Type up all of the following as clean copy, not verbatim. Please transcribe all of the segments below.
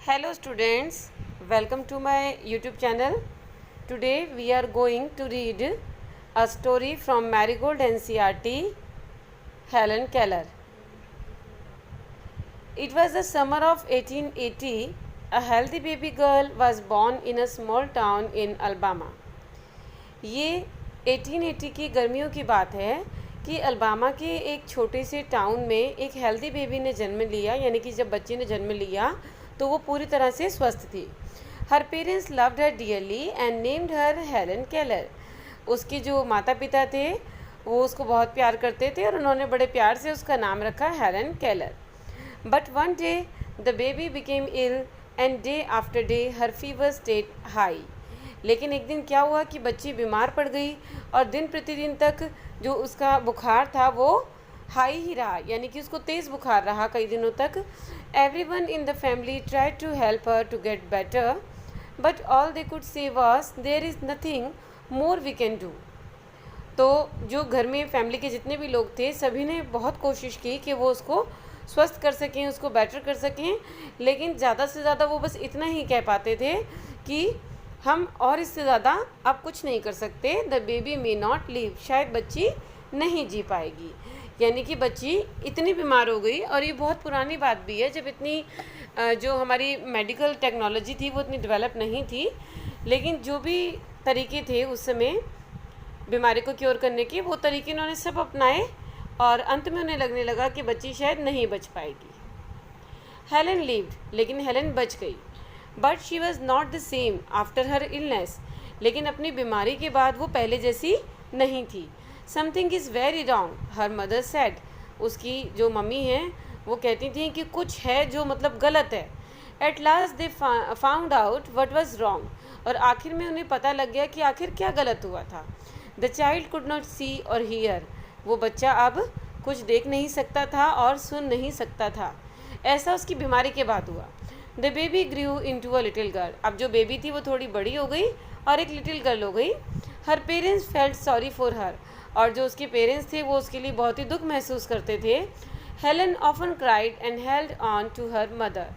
Hello students, welcome to my YouTube channel. Today we are going to read a story from Marigold NCERT, Helen Keller. It was the summer of 1880. A healthy baby girl was born in a small town in Alabama. ये 1880 की गर्मियों की बात है कि Alabama के एक छोटे से टाउन में एक हेल्दी बेबी ने जन्म लिया, यानी कि जब बच्ची ने जन्म लिया तो वो पूरी तरह से स्वस्थ थी। Her parents loved her dearly and named her Helen Keller. उसके जो माता पिता थे वो उसको बहुत प्यार करते थे और उन्होंने बड़े प्यार से उसका नाम रखा Helen Keller. But one day the baby became ill and day after day her fever stayed high. लेकिन एक दिन क्या हुआ कि बच्ची बीमार पड़ गई और दिन प्रतिदिन तक जो उसका बुखार था वो हाई ही रहा, यानी कि उसको तेज़ बुखार रहा कई दिनों तक। Everyone in the family tried to help her to get better but all they could say was there is nothing more we can do. तो जो घर में फैमिली के जितने भी लोग थे सभी ने बहुत कोशिश की कि वो उसको स्वस्थ कर सकें, उसको बेटर कर सकें, लेकिन ज़्यादा से ज़्यादा वो बस इतना ही कह पाते थे कि हम और इससे ज़्यादा अब कुछ नहीं कर सकते। The baby may not live, शायद बच्ची नहीं जी पाएगी। यानी कि बच्ची इतनी बीमार हो गई, और ये बहुत पुरानी बात भी है जब इतनी जो हमारी मेडिकल टेक्नोलॉजी थी वो इतनी डेवलप नहीं थी, लेकिन जो भी तरीके थे उस समय बीमारी को क्योर करने के, वो तरीके उन्होंने सब अपनाए और अंत में उन्हें लगने लगा कि बच्ची शायद नहीं बच पाएगी। हेलन लिव्ड, लेकिन हेलन बच गई। But she was not the same after her illness, लेकिन अपनी बीमारी के बाद वो पहले जैसी नहीं थी। Something is very wrong her mother said. उसकी जो मम्मी हैं वो कहती थी कि कुछ है जो मतलब गलत है। At last they found out what was wrong, और आखिर में उन्हें पता लग गया कि आखिर क्या गलत हुआ था। द चाइल्ड कुड नॉट सी और हीयर, वो बच्चा अब कुछ देख नहीं सकता था और सुन नहीं सकता था। ऐसा उसकी बीमारी के बाद हुआ। The baby grew into a little girl, अब जो बेबी थी वो थोड़ी बड़ी हो गई और एक लिटिल गर्ल हो गई। Her parents felt sorry for her, और जो उसके पेरेंट्स थे वो उसके लिए बहुत ही दुख महसूस करते थे। Helen often cried and held on to her mother,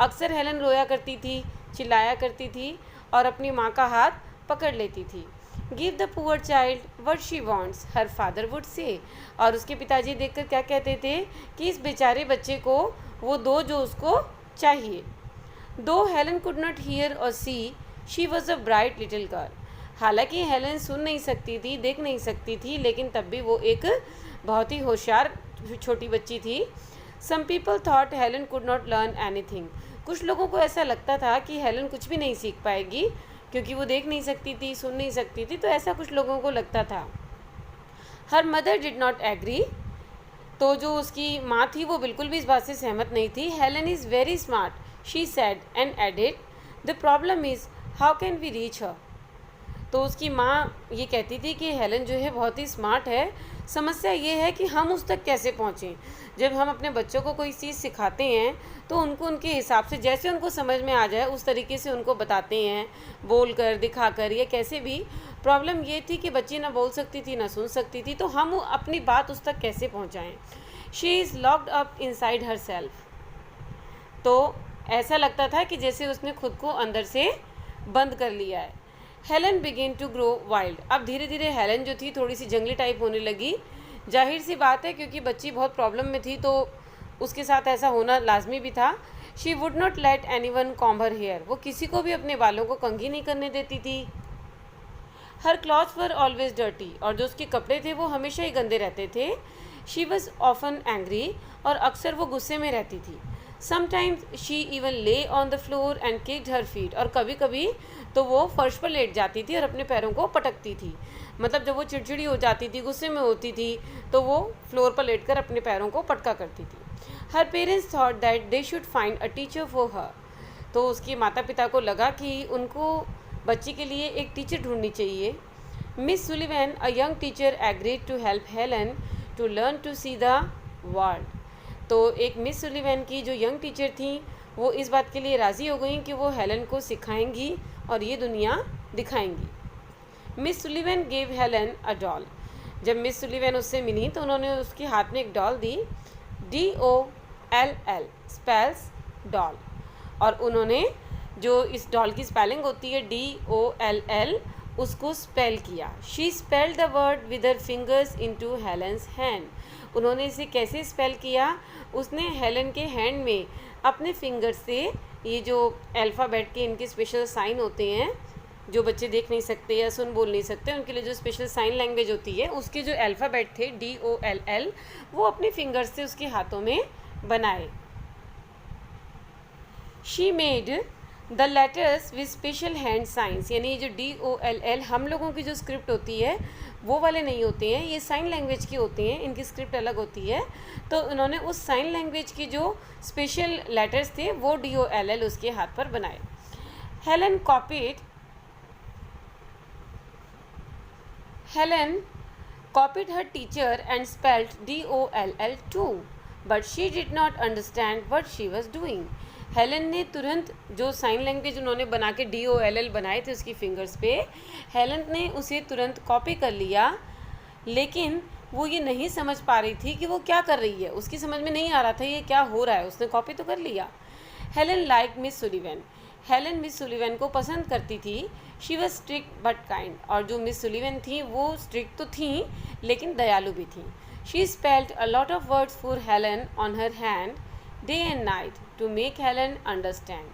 अक्सर हेलन रोया करती थी, चिल्लाया करती थी और अपनी माँ का हाथ पकड़ लेती थी। Give the poor child what she wants her father would say, और उसके पिताजी देखकर क्या कहते थे कि इस बेचारे बच्चे को वो दो जो उसको चाहिए। दो Helen could not hear or see, she was a bright little girl. हालांकि हेलन सुन नहीं सकती थी, देख नहीं सकती थी, लेकिन तब भी वो एक बहुत ही होशियार छोटी बच्ची थी। Some people thought Helen could not learn anything, कुछ लोगों को ऐसा लगता था कि हेलन कुछ भी नहीं सीख पाएगी क्योंकि वो देख नहीं सकती थी, सुन नहीं सकती थी, तो ऐसा कुछ लोगों को लगता था। Her mother did not agree, तो जो उसकी माँ थी वो बिल्कुल भी इस बात से सहमत नहीं थी। Helen is very smart, she said and added, the problem is how can we reach her. तो उसकी माँ ये कहती थी कि हेलन जो है बहुत ही स्मार्ट है, समस्या ये है कि हम उस तक कैसे पहुँचें। जब हम अपने बच्चों को कोई चीज़ सिखाते हैं तो उनको उनके हिसाब से जैसे उनको समझ में आ जाए उस तरीके से उनको बताते हैं, बोल कर, दिखा कर, या कैसे भी। प्रॉब्लम ये थी कि बच्ची ना बोल सकती थी ना सुन सकती थी, तो हम अपनी बात उस तक कैसे पहुँचाएँ। She is locked up inside herself, तो ऐसा लगता था कि जैसे उसने खुद को अंदर से बंद कर लिया है। Helen began to grow wild, अब धीरे धीरे हेलन जो थी थोड़ी सी जंगली टाइप होने लगी। जाहिर सी बात है क्योंकि बच्ची बहुत प्रॉब्लम में थी तो उसके साथ ऐसा होना लाजमी भी था। She would not let anyone comb her hair, वो किसी को भी अपने बालों को कंघी नहीं करने देती थी। हर क्लॉथ्स वर ऑलवेज डर्टी, और जो उसके कपड़े थे वो हमेशा ही गंदे रहते थे। शी वॉज ऑफन एंग्री, और अक्सर वो गुस्से में रहती थी। समटाइम्स शी इवन ले on the floor and kicked her feet, और कभी कभी तो वो फर्श पर लेट जाती थी और अपने पैरों को पटकती थी। मतलब जब वो चिड़चिड़ी हो जाती थी, गुस्से में होती थी, तो वो फ्लोर पर लेटकर अपने पैरों को पटका करती थी। Her parents thought that they should find a teacher for her, तो उसके माता पिता को लगा कि उनको बच्ची के लिए एक टीचर ढूंढनी चाहिए। Miss Sullivan a young teacher agreed to help Helen to learn to see the world, तो एक मिस सुलिवैन की जो यंग टीचर थी वो इस बात के लिए राज़ी हो गई कि वो हेलन को सिखाएंगी और ये दुनिया दिखाएंगी। Miss Sullivan gave Helen a doll, जब मिस सुलिवैन उससे मिली तो उन्होंने उसके हाथ में एक डॉल दी, DOLL स्पेल्स डॉल, और उन्होंने जो इस डॉल की स्पेलिंग होती है DOLL उसको स्पेल किया। She spelled the word with her fingers into Helen's hand. उन्होंने इसे कैसे स्पेल किया? उसने हेलन के हैंड में अपने फिंगर से ये जो अल्फ़ाबेट के इनके स्पेशल साइन होते हैं, जो बच्चे देख नहीं सकते या सुन बोल नहीं सकते, उनके लिए जो स्पेशल साइन लैंग्वेज होती है, उसके जो अल्फ़ाबेट थे DOLL वो अपने फिंगर से उसके हाथों में बनाए। She made the letters with special hand science, यानी जो DOLL हम लोगों की जो स्क्रिप्ट होती है वो वाले नहीं होते हैं, ये साइन लैंग्वेज की होती हैं, इनकी स्क्रिप्ट अलग होती है। तो उन्होंने उस साइन लैंग्वेज की जो स्पेशल लेटर्स थे वो DOLL उसके हाथ पर बनाए। Helen copied her teacher and spelled DOLL too, but she did not understand what she was doing. Helen ने तुरंत जो साइन लैंग्वेज उन्होंने बना के DOLL बनाए थे उसकी फिंगर्स पे, हेलन ने उसे तुरंत कॉपी कर लिया, लेकिन वो ये नहीं समझ पा रही थी कि वो क्या कर रही है, उसकी समझ में नहीं आ रहा था ये क्या हो रहा है। उसने कॉपी तो कर लिया। Helen like miss Sullivan, Helen miss Sullivan को पसंद करती थी। She was strict but kind, और जो मिस सुलिवन थी वो स्ट्रिक्ट तो थी लेकिन दयालु भी थी। She spelled a lot of words for Helen on her hand day and night to make Helen understand.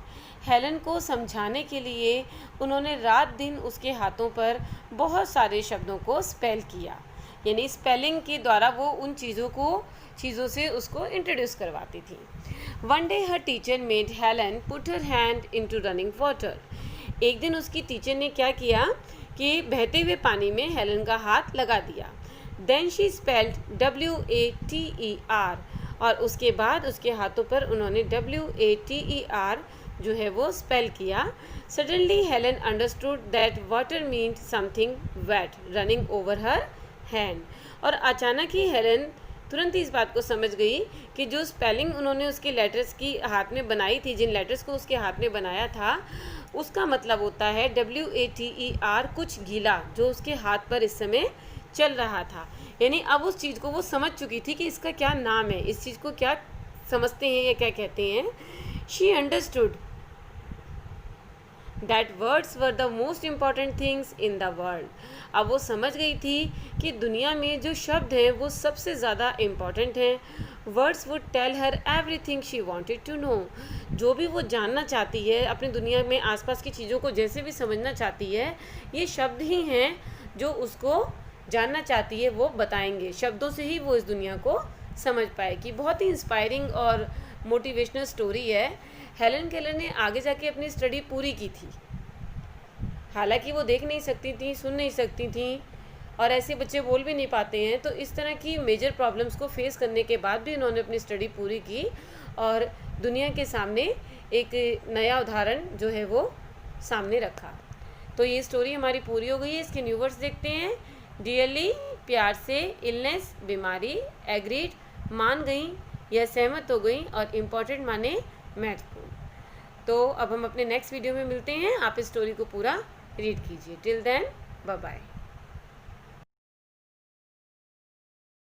Helen को समझाने के लिए उन्होंने रात दिन उसके हाथों पर बहुत सारे शब्दों को स्पेल किया, यानी स्पेलिंग के द्वारा वो उन चीज़ों से उसको इंट्रोड्यूस करवाती थी। One day her teacher made Helen put her hand into running water. एक दिन उसकी टीचर ने क्या किया कि बहते हुए पानी में हेलन का हाथ लगा दिया। देन शी स्पेल्ड WATER, और उसके बाद उसके हाथों पर उन्होंने WATER जो है वो स्पेल किया। Suddenly Helen understood that water meant something wet running over her hand, और अचानक ही हेलन तुरंत इस बात को समझ गई कि जो स्पेलिंग उन्होंने उसके लेटर्स की हाथ में बनाई थी, जिन लेटर्स को उसके हाथ में बनाया था, उसका मतलब होता है WATER, कुछ गीला जो उसके हाथ पर इस समय चल रहा था। यानी अब उस चीज़ को वो समझ चुकी थी कि इसका क्या नाम है, इस चीज़ को क्या समझते हैं या क्या कहते हैं। She understood that words were the most important things in the world. अब वो समझ गई थी कि दुनिया में जो शब्द हैं वो सबसे ज़्यादा इम्पॉर्टेंट हैं। Words would tell her everything she wanted to know. जो भी वो जानना चाहती है, अपनी दुनिया में आसपास की चीज़ों को जैसे भी समझना चाहती है, ये शब्द ही हैं जो उसको जानना चाहती है वो बताएंगे। शब्दों से ही वो इस दुनिया को समझ पाएगी। बहुत ही इंस्पायरिंग और मोटिवेशनल स्टोरी है। हेलन केलर ने आगे जाके अपनी स्टडी पूरी की थी, हालांकि वो देख नहीं सकती थी, सुन नहीं सकती थी, और ऐसे बच्चे बोल भी नहीं पाते हैं। तो इस तरह की मेजर प्रॉब्लम्स को फेस करने के बाद भी उन्होंने अपनी स्टडी पूरी की और दुनिया के सामने एक नया उदाहरण जो है वो सामने रखा। तो ये स्टोरी हमारी पूरी हो गई है। इसके न्यू वर्ड्स देखते हैं। डियरली, प्यार से, इलनेस, बीमारी, एग्रीड, मान गई या सहमत हो गई, और इम्पॉर्टेंट माने महत्वपूर्ण। तो अब हम अपने नेक्स्ट वीडियो में मिलते हैं। आप इस स्टोरी को पूरा रीड कीजिए। Till then, bye bye.